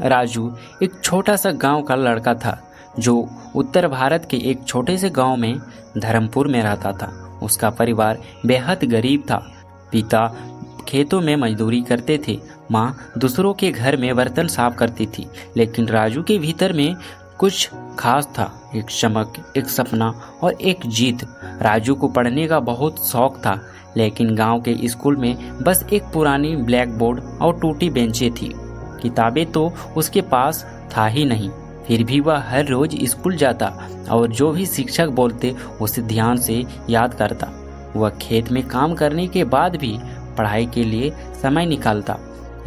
राजू एक छोटा सा गांव का लड़का था जो उत्तर भारत के एक छोटे से गांव में धर्मपुर में रहता था। उसका परिवार बेहद गरीब था। पिता खेतों में मजदूरी करते थे, माँ दूसरों के घर में बर्तन साफ करती थी। लेकिन राजू के भीतर में कुछ खास था, एक चमक, एक सपना और एक जीत। राजू को पढ़ने का बहुत शौक था, लेकिन गांव के स्कूल में बस एक पुरानी ब्लैक बोर्ड और टूटी बेंचें थी। किताबें तो उसके पास था ही नहीं। फिर भी वह हर रोज स्कूल जाता और जो भी शिक्षक बोलते उसे ध्यान से याद करता। वह खेत में काम करने के बाद भी पढ़ाई के लिए समय निकालता।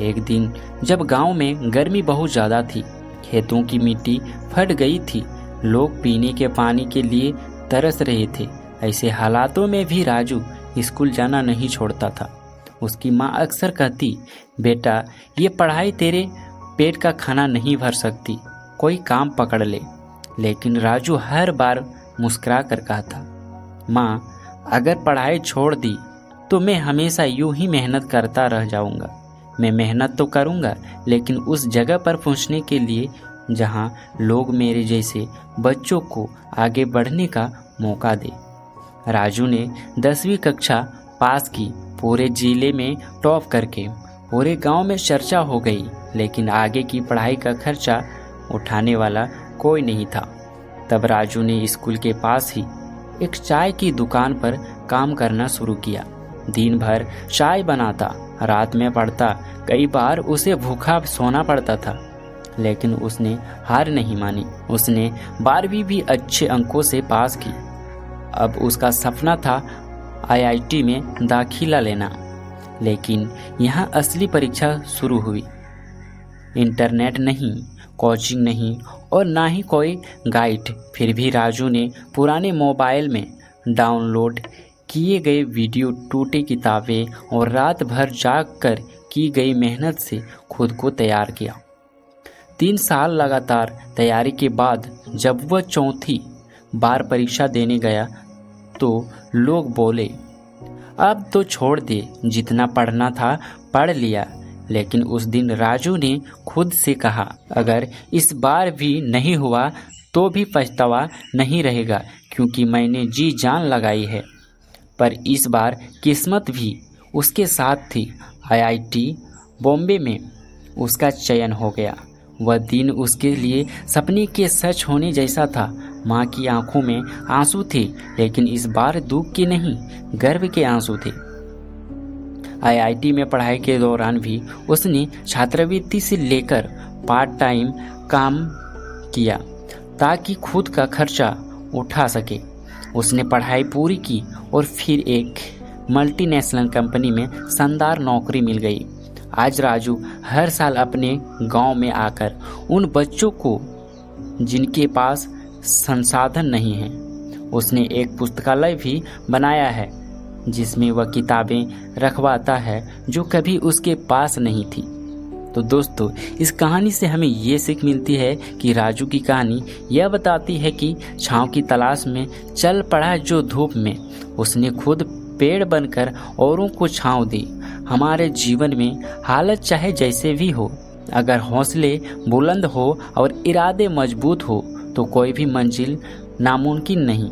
एक दिन जब गांव में गर्मी बहुत ज़्यादा थी, खेतों की मिट्टी फट गई थी, लोग पीने के पानी के लिए तरस रहे थे। ऐसे हालातों में भी राजू स्कूल जाना नहीं छोड़ता था। उसकी माँ अक्सर कहती, बेटा ये पढ़ाई तेरे पेट का खाना नहीं भर सकती, कोई काम पकड़ ले। लेकिन राजू हर बार मुस्कुरा कर कहता, माँ अगर पढ़ाई छोड़ दी तो मैं हमेशा यूं ही मेहनत करता रह जाऊंगा। मैं मेहनत तो करूंगा, लेकिन उस जगह पर पहुंचने के लिए जहां लोग मेरे जैसे बच्चों को आगे बढ़ने का मौका दे। राजू ने 10वीं कक्षा पास की, पूरे जिले में टॉप करके। पूरे गांव में चर्चा हो गई, लेकिन आगे की पढ़ाई का खर्चा उठाने वाला कोई नहीं था। तब राजू ने स्कूल के पास ही एक चाय की दुकान पर काम करना शुरू किया। दिन भर चाय बनाता, रात में पढ़ता। कई बार उसे भूखा सोना पड़ता था, लेकिन उसने हार नहीं मानी। उसने 12वीं भी अच्छे अंकों से पास की। अब उसका सपना था IIT में दाखिला लेना। लेकिन यहाँ असली परीक्षा शुरू हुई। इंटरनेट नहीं, कोचिंग नहीं और ना ही कोई गाइड। फिर भी राजू ने पुराने मोबाइल में डाउनलोड किए गए वीडियो, टूटी किताबें और रात भर जाग कर की गई मेहनत से खुद को तैयार किया। 3 साल लगातार तैयारी के बाद जब वह चौथी बार परीक्षा देने गया तो लोग बोले, अब तो छोड़ दे, जितना पढ़ना था पढ़ लिया। लेकिन उस दिन राजू ने खुद से कहा, अगर इस बार भी नहीं हुआ तो भी पछतावा नहीं रहेगा, क्योंकि मैंने जी जान लगाई है। पर इस बार किस्मत भी उसके साथ थी। IIT बॉम्बे में उसका चयन हो गया। वह दिन उसके लिए सपने के सच होने जैसा था। माँ की आंखों में आंसू थे, लेकिन इस बार दुख के नहीं, गर्व के आंसू थे। IIT में पढ़ाई के दौरान भी उसने छात्रवृत्ति से लेकर पार्ट टाइम काम किया ताकि खुद का खर्चा उठा सके। उसने पढ़ाई पूरी की और फिर एक मल्टीनेशनल कंपनी में शानदार नौकरी मिल गई। आज राजू हर साल अपने गांव में आकर उन बच्चों को जिनके पास संसाधन नहीं हैं, उसने एक पुस्तकालय भी बनाया है जिसमें वह किताबें रखवाता है जो कभी उसके पास नहीं थी। तो दोस्तों, इस कहानी से हमें ये सीख मिलती है कि राजू की कहानी यह बताती है कि छांव की तलाश में चल पड़ा जो धूप में, उसने खुद पेड़ बनकर औरों को छांव दी। हमारे जीवन में हालत चाहे जैसे भी हो, अगर हौसले बुलंद हो और इरादे मजबूत हो तो कोई भी मंजिल नामुमकिन नहीं।